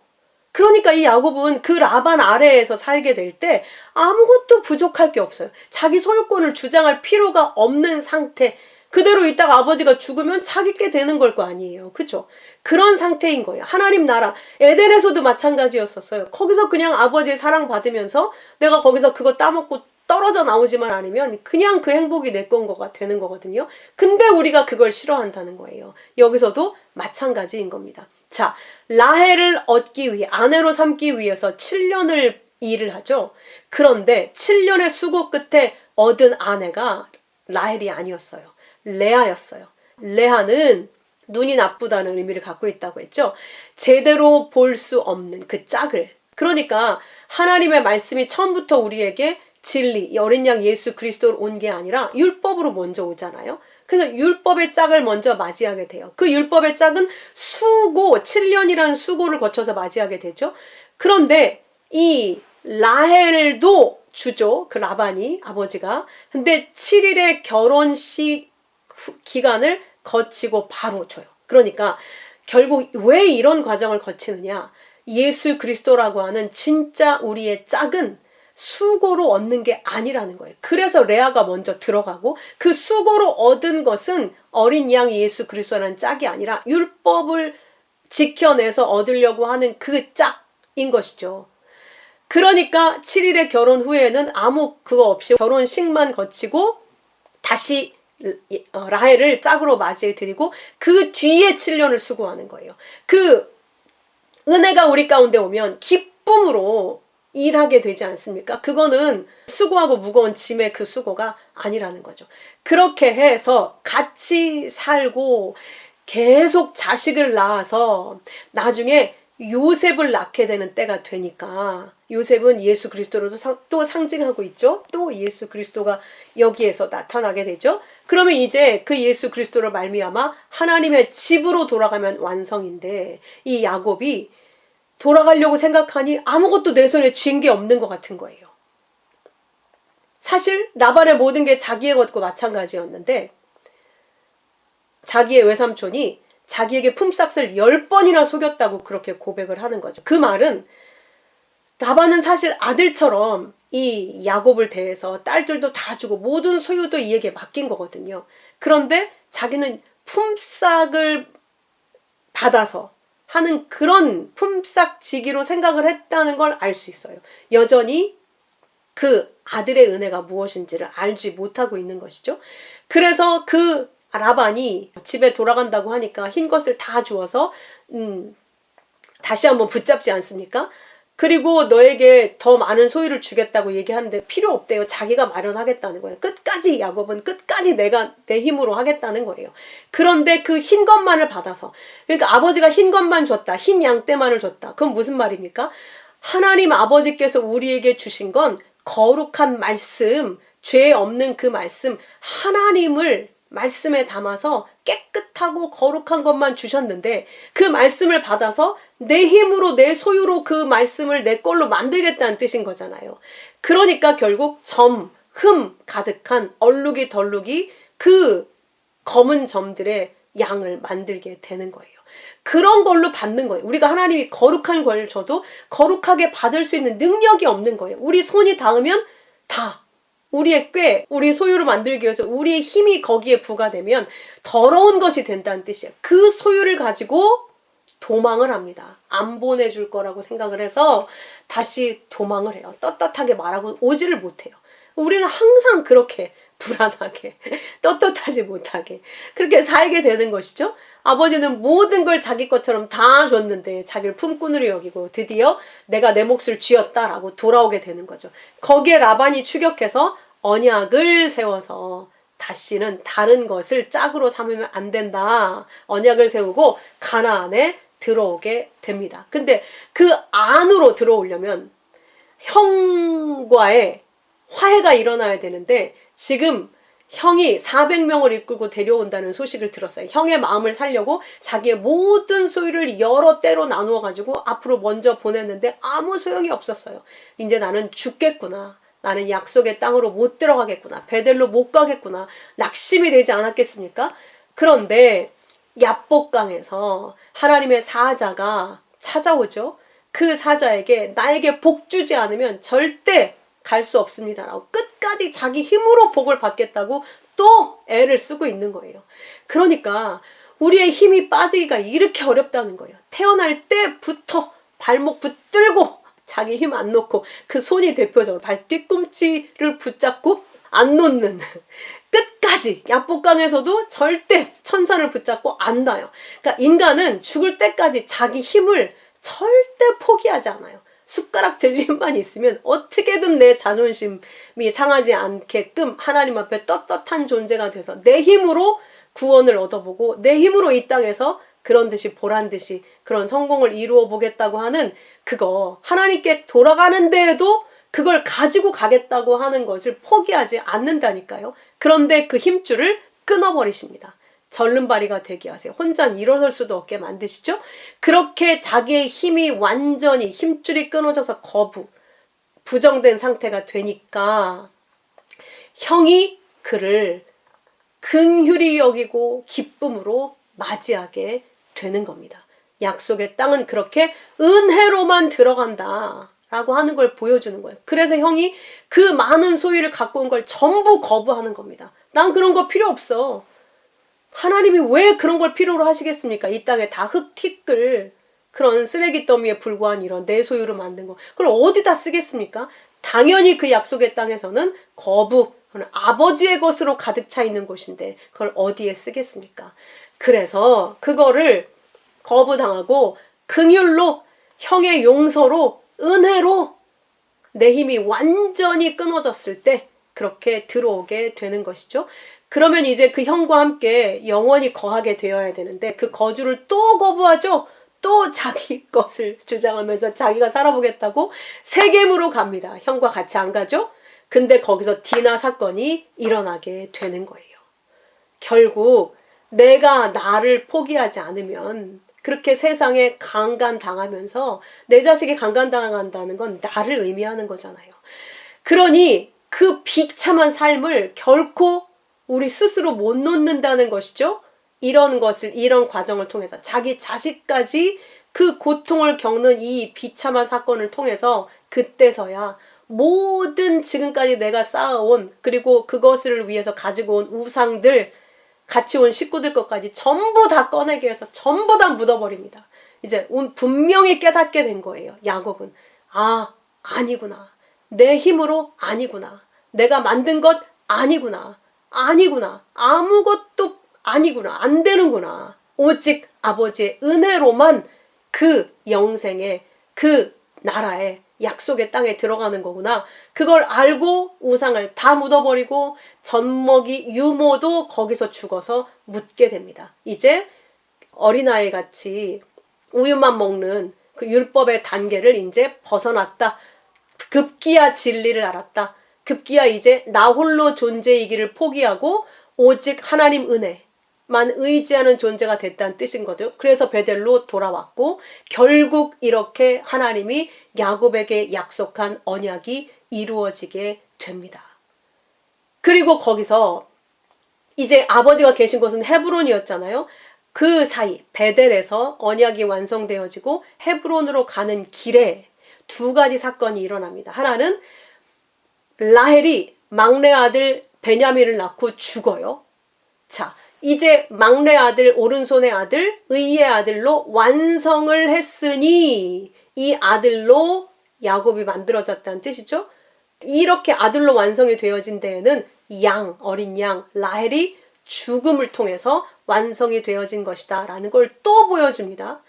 그러니까 이 야곱은 그 라반 아래에서 살게 될 때 아무것도 부족할 게 없어요. 자기 소유권을 주장할 필요가 없는 상태. 그대로 있다가 아버지가 죽으면 자기께 되는 걸 거 아니에요. 그죠? 그런 상태인 거예요. 하나님 나라, 에덴에서도 마찬가지였었어요. 거기서 그냥 아버지의 사랑 받으면서 내가 거기서 그거 따먹고 떨어져 나오지만 않으면 그냥 그 행복이 내 건 거가 되는 거거든요. 근데 우리가 그걸 싫어한다는 거예요. 여기서도 마찬가지인 겁니다. 자, 라헬을 얻기 위해, 아내로 삼기 위해서 7년을 일을 하죠. 그런데 7년의 수고 끝에 얻은 아내가 라헬이 아니었어요. 레아였어요. 레아는 눈이 나쁘다는 의미를 갖고 있다고 했죠. 제대로 볼 수 없는 그 짝을. 그러니까 하나님의 말씀이 처음부터 우리에게 진리, 어린 양 예수 그리스도로 온 게 아니라 율법으로 먼저 오잖아요. 그래서 율법의 짝을 먼저 맞이하게 돼요. 그 율법의 짝은 수고, 7년이라는 수고를 거쳐서 맞이하게 되죠. 그런데 이 라헬도 주죠. 그 라반이, 아버지가. 근데 7일의 결혼식 기간을 거치고 바로 줘요. 그러니까 결국 왜 이런 과정을 거치느냐. 예수 그리스도라고 하는 진짜 우리의 짝은 수고로 얻는 게 아니라는 거예요. 그래서 레아가 먼저 들어가고 그 수고로 얻은 것은 어린 양 예수 그리스도라는 짝이 아니라 율법을 지켜내서 얻으려고 하는 그 짝인 것이죠. 그러니까 7일의 결혼 후에는 아무 그거 없이 결혼식만 거치고 다시 라헬을 짝으로 맞이해 드리고 그 뒤에 7년을 수고하는 거예요. 그 은혜가 우리 가운데 오면 기쁨으로 일하게 되지 않습니까? 그거는 수고하고 무거운 짐의 그 수고가 아니라는 거죠. 그렇게 해서 같이 살고 계속 자식을 낳아서 나중에 요셉을 낳게 되는 때가 되니까, 요셉은 예수 그리스도로도 또 상징하고 있죠. 또 예수 그리스도가 여기에서 나타나게 되죠. 그러면 이제 그 예수 그리스도로 말미암아 하나님의 집으로 돌아가면 완성인데, 이 야곱이 돌아가려고 생각하니 아무것도 내 손에 쥔 게 없는 것 같은 거예요. 사실 라반의 모든 게 자기의 것과 마찬가지였는데, 자기의 외삼촌이 자기에게 품삯을 10번이나 속였다고 그렇게 고백을 하는 거죠. 그 말은 라반은 사실 아들처럼 이 야곱을 대해서 딸들도 다 주고 모든 소유도 이에게 맡긴 거거든요. 그런데 자기는 품삯을 받아서 하는 그런 품삯지기로 생각을 했다는 걸 알 수 있어요. 여전히 그 아들의 은혜가 무엇인지를 알지 못하고 있는 것이죠. 그래서 그 라반이 집에 돌아간다고 하니까 흰 것을 다 주어서 다시 한번 붙잡지 않습니까? 그리고 너에게 더 많은 소유를 주겠다고 얘기하는데 필요 없대요. 자기가 마련하겠다는 거예요. 끝까지 야곱은 끝까지 내가 내 힘으로 하겠다는 거예요. 그런데 그 흰 것만을 받아서, 그러니까 아버지가 흰 것만 줬다, 흰 양떼만을 줬다. 그건 무슨 말입니까? 하나님 아버지께서 우리에게 주신 건 거룩한 말씀, 죄 없는 그 말씀, 하나님을 말씀에 담아서 깨끗하고 거룩한 것만 주셨는데, 그 말씀을 받아서 내 힘으로 내 소유로 그 말씀을 내 걸로 만들겠다는 뜻인 거잖아요. 그러니까 결국 흠 가득한 얼룩이 덜룩이 그 검은 점들의 양을 만들게 되는 거예요. 그런 걸로 받는 거예요. 우리가 하나님이 거룩한 걸 줘도 거룩하게 받을 수 있는 능력이 없는 거예요. 우리 손이 닿으면 다 우리의 우리 소유를 만들기 위해서 우리의 힘이 거기에 부과되면 더러운 것이 된다는 뜻이에요. 그 소유를 가지고 도망을 합니다. 안 보내줄 거라고 생각을 해서 다시 도망을 해요. 떳떳하게 말하고 오지를 못해요. 우리는 항상 그렇게 불안하게 떳떳하지 못하게 그렇게 살게 되는 것이죠. 아버지는 모든 걸 자기 것처럼 다 줬는데 자기를 품꾼으로 여기고 드디어 내가 내 몫을 쥐었다라고 돌아오게 되는 거죠. 거기에 라반이 추격해서 언약을 세워서 다시는 다른 것을 짝으로 삼으면 안 된다. 언약을 세우고 가나안에 들어오게 됩니다. 근데 그 안으로 들어오려면 형과의 화해가 일어나야 되는데 지금 형이 400명을 이끌고 데려온다는 소식을 들었어요. 형의 마음을 살려고 자기의 모든 소유를 여러 때로 나누어 가지고 앞으로 먼저 보냈는데 아무 소용이 없었어요. 이제 나는 죽겠구나. 나는 약속의 땅으로 못 들어가겠구나. 베델로 못 가겠구나. 낙심이 되지 않았겠습니까? 그런데 얍복강에서 하나님의 사자가 찾아오죠. 그 사자에게 나에게 복 주지 않으면 절대 갈 수 없습니다라고 끝까지 자기 힘으로 복을 받겠다고 또 애를 쓰고 있는 거예요. 그러니까 우리의 힘이 빠지기가 이렇게 어렵다는 거예요. 태어날 때부터 발목 붙들고 자기 힘 안 놓고 그 손이 대표적으로 발 뒤꿈치를 붙잡고 안 놓는 끝까지 얍복강에서도 절대 천사를 붙잡고 안 놔요. 그러니까 인간은 죽을 때까지 자기 힘을 절대 포기하지 않아요. 숟가락 들 힘만 있으면 어떻게든 내 자존심이 상하지 않게끔 하나님 앞에 떳떳한 존재가 돼서 내 힘으로 구원을 얻어보고 내 힘으로 이 땅에서 그런 듯이 보란 듯이 그런 성공을 이루어 보겠다고 하는 그거 하나님께 돌아가는 데에도 그걸 가지고 가겠다고 하는 것을 포기하지 않는다니까요. 그런데 그 힘줄을 끊어버리십니다. 절름발이가 되게 하세요. 혼자 일어설 수도 없게 만드시죠. 그렇게 자기의 힘이 완전히 힘줄이 끊어져서 부정된 상태가 되니까 형이 그를 긍휼히 여기고 기쁨으로 맞이하게 되는 겁니다. 약속의 땅은 그렇게 은혜로만 들어간다 라고 하는 걸 보여주는 거예요. 그래서 형이 그 많은 소유를 갖고 온 걸 전부 거부하는 겁니다. 난 그런 거 필요 없어. 하나님이 왜 그런 걸 필요로 하시겠습니까? 이 땅에 다 흙티끌 그런 쓰레기 더미에 불과한 이런 내 소유로 만든 거 그걸 어디다 쓰겠습니까? 당연히 그 약속의 땅에서는 거부, 아버지의 것으로 가득 차 있는 곳인데 그걸 어디에 쓰겠습니까? 그래서 그거를 거부당하고 긍휼로 형의 용서로 은혜로 내 힘이 완전히 끊어졌을 때 그렇게 들어오게 되는 것이죠. 그러면 이제 그 형과 함께 영원히 거하게 되어야 되는데 그 거주를 또 거부하죠. 또 자기 것을 주장하면서 자기가 살아보겠다고 세겜으로 갑니다. 형과 같이 안 가죠? 근데 거기서 디나 사건이 일어나게 되는 거예요. 결국 내가 나를 포기하지 않으면 그렇게 세상에 강간당하면서 내 자식이 강간당한다는 건 나를 의미하는 거잖아요. 그러니 그 비참한 삶을 결코 우리 스스로 못 놓는다는 것이죠. 이런 과정을 통해서 자기 자식까지 그 고통을 겪는 이 비참한 사건을 통해서 그때서야 모든 지금까지 내가 쌓아온 그리고 그것을 위해서 가지고 온 우상들 같이 온 식구들 것까지 전부 다 꺼내게 해서 전부 다 묻어버립니다. 이제 분명히 깨닫게 된 거예요. 야곱은 아니구나. 내 힘으로 아니구나. 내가 만든 것 아니구나. 아무것도 아니구나. 안 되는구나. 오직 아버지의 은혜로만 그 영생의 그 나라의 약속의 땅에 들어가는 거구나. 그걸 알고 우상을 다 묻어버리고 젖먹이 유모도 거기서 죽어서 묻게 됩니다. 이제 어린아이 같이 우유만 먹는 그 율법의 단계를 이제 벗어났다. 급기야 진리를 알았다. 급기야 이제 나 홀로 존재이기를 포기하고 오직 하나님 은혜만 의지하는 존재가 됐다는 뜻인 거죠. 그래서 베델로 돌아왔고 결국 이렇게 하나님이 야곱에게 약속한 언약이 이루어지게 됩니다. 그리고 거기서 이제 아버지가 계신 곳은 헤브론이었잖아요. 그 사이 베델에서 언약이 완성되어지고 헤브론으로 가는 길에 두 가지 사건이 일어납니다. 하나는 라헬이 막내 아들 베냐민을 낳고 죽어요. 자, 이제 막내 아들, 오른손의 아들, 의의 아들로 완성을 했으니 이 아들로 야곱이 만들어졌다는 뜻이죠. 이렇게 아들로 완성이 되어진 데에는 어린 양, 라헬이 죽음을 통해서 완성이 되어진 것이다 라는 걸 또 보여줍니다.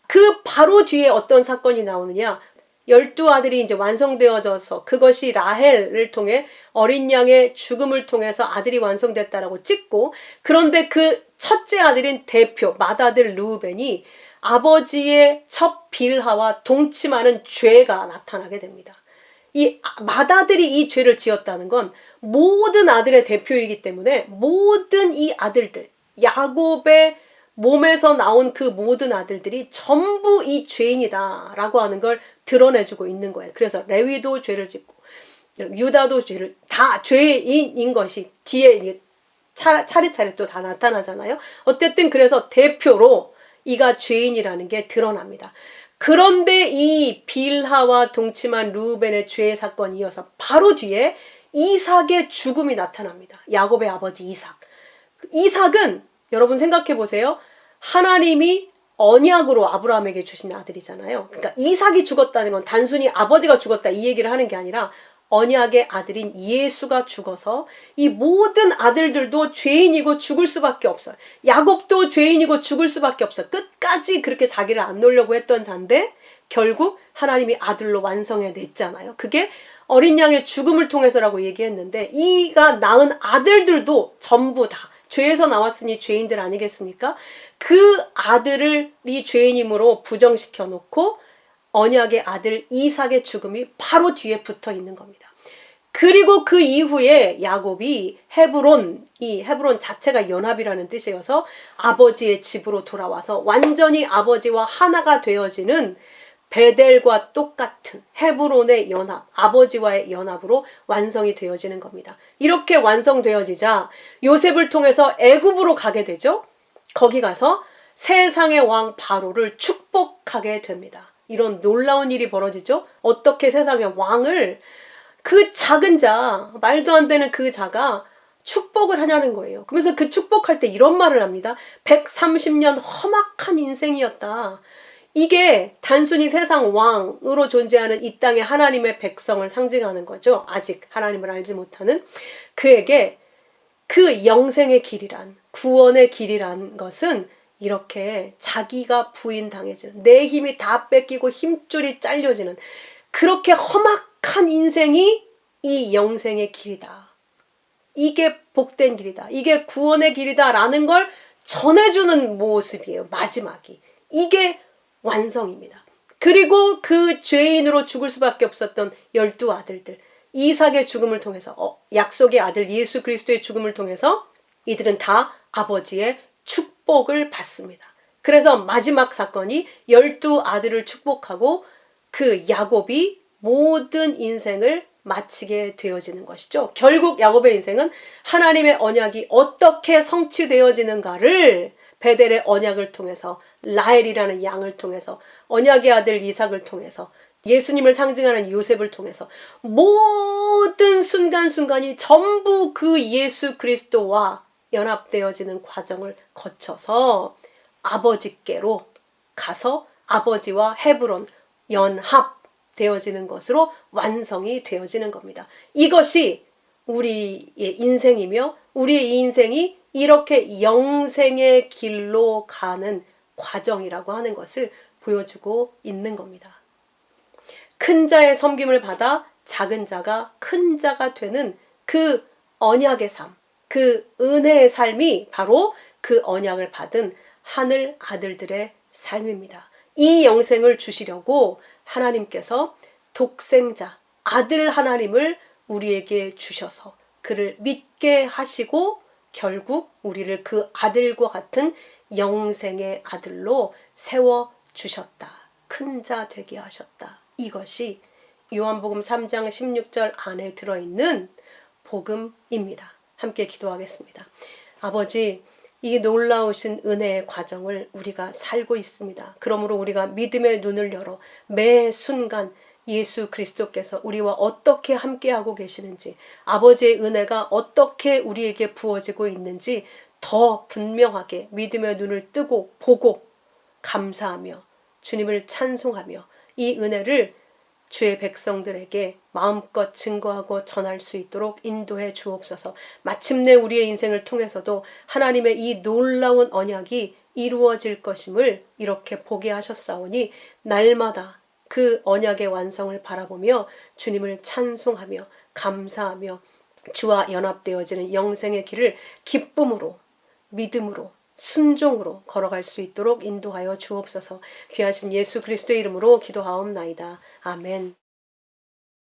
그 바로 뒤에 어떤 사건이 나오느냐, 12아들이 이제 완성되어져서 그것이 라헬을 통해 어린 양의 죽음을 통해서 아들이 완성됐다라고 찍고, 그런데 그 첫째 아들인 대표 맏아들 르우벤이 아버지의 첫 빌하와 동침하는 죄가 나타나게 됩니다. 이 맏아들이 이 죄를 지었다는 건 모든 아들의 대표이기 때문에 모든 이 아들들, 야곱의 몸에서 나온 그 모든 아들들이 전부 이 죄인이다 라고 하는 걸 드러내주고 있는 거예요. 그래서 레위도 죄를 짓고 유다도 다 죄인인 것이 뒤에 차례차례 또 다 나타나잖아요. 어쨌든 그래서 대표로 이가 죄인이라는 게 드러납니다. 그런데 이 빌하와 동침한 르우벤의 죄 사건이 이어서 바로 뒤에 이삭의 죽음이 나타납니다. 야곱의 아버지 이삭. 이삭은 여러분 생각해 보세요. 하나님이 언약으로 아브라함에게 주신 아들이잖아요. 그러니까 이삭이 죽었다는 건 단순히 아버지가 죽었다 이 얘기를 하는 게 아니라 언약의 아들인 예수가 죽어서 이 모든 아들들도 죄인이고 죽을 수밖에 없어요. 야곱도 죄인이고 죽을 수밖에 없어요. 끝까지 그렇게 자기를 안 놓으려고 했던 자인데 결국 하나님이 아들로 완성해냈잖아요. 그게 어린 양의 죽음을 통해서라고 얘기했는데 이가 낳은 아들들도 전부 다 죄에서 나왔으니 죄인들 아니겠습니까? 그 아들이 죄인임으로 부정시켜 놓고 언약의 아들 이삭의 죽음이 바로 뒤에 붙어 있는 겁니다. 그리고 그 이후에 야곱이 헤브론 자체가 연합이라는 뜻이어서 아버지의 집으로 돌아와서 완전히 아버지와 하나가 되어지는 베델과 똑같은 헤브론의 연합, 아버지와의 연합으로 완성이 되어지는 겁니다. 이렇게 완성되어지자 요셉을 통해서 애굽으로 가게 되죠. 거기 가서 세상의 왕 바로를 축복하게 됩니다. 이런 놀라운 일이 벌어지죠. 어떻게 세상의 왕을, 그 작은 자, 말도 안 되는 그 자가 축복을 하냐는 거예요. 그러면서 그 축복할 때 이런 말을 합니다. 130년 험악한 인생이었다. 이게 단순히 세상 왕으로 존재하는 이 땅의 하나님의 백성을 상징하는 거죠. 아직 하나님을 알지 못하는 그에게 그 영생의 길이란, 구원의 길이란 것은 이렇게 자기가 부인당해지는, 내 힘이 다 뺏기고 힘줄이 잘려지는 그렇게 험악한 인생이 이 영생의 길이다. 이게 복된 길이다. 이게 구원의 길이다라는 걸 전해주는 모습이에요. 마지막이. 이게 완성입니다. 그리고 그 죄인으로 죽을 수밖에 없었던 12 아들들, 이삭의 죽음을 통해서, 약속의 아들 예수 그리스도의 죽음을 통해서 이들은 다 아버지의 축복을 받습니다. 그래서 마지막 사건이 12 아들을 축복하고 그 야곱이 모든 인생을 마치게 되어지는 것이죠. 결국 야곱의 인생은 하나님의 언약이 어떻게 성취되어지는가를 베델의 언약을 통해서, 라헬이라는 양을 통해서, 언약의 아들 이삭을 통해서, 예수님을 상징하는 요셉을 통해서 모든 순간순간이 전부 그 예수 그리스도와 연합되어지는 과정을 거쳐서 아버지께로 가서 아버지와 헤브론 연합되어지는 것으로 완성이 되어지는 겁니다. 이것이 우리의 인생이며 우리의 인생이 이렇게 영생의 길로 가는 과정이라고 하는 것을 보여주고 있는 겁니다. 큰 자의 섬김을 받아 작은 자가 큰 자가 되는 그 언약의 삶, 그 은혜의 삶이 바로 그 언약을 받은 하늘 아들들의 삶입니다. 이 영생을 주시려고 하나님께서 독생자, 아들 하나님을 우리에게 주셔서 그를 믿게 하시고 결국 우리를 그 아들과 같은 영생의 아들로 세워주셨다. 큰 자 되게 하셨다. 이것이 요한복음 3장 16절 안에 들어있는 복음입니다. 함께 기도하겠습니다. 아버지, 이 놀라우신 은혜의 과정을 우리가 살고 있습니다. 그러므로 우리가 믿음의 눈을 열어 매 순간 예수 그리스도께서 우리와 어떻게 함께하고 계시는지, 아버지의 은혜가 어떻게 우리에게 부어지고 있는지 더 분명하게 믿음의 눈을 뜨고 보고 감사하며 주님을 찬송하며 이 은혜를 주의 백성들에게 마음껏 증거하고 전할 수 있도록 인도해 주옵소서. 마침내 우리의 인생을 통해서도 하나님의 이 놀라운 언약이 이루어질 것임을 이렇게 보게 하셨사오니 날마다 그 언약의 완성을 바라보며 주님을 찬송하며 감사하며 주와 연합되어지는 영생의 길을 기쁨으로, 믿음으로, 순종으로 걸어갈 수 있도록 인도하여 주옵소서. 귀하신 예수 그리스도의 이름으로 기도하옵나이다. 아멘.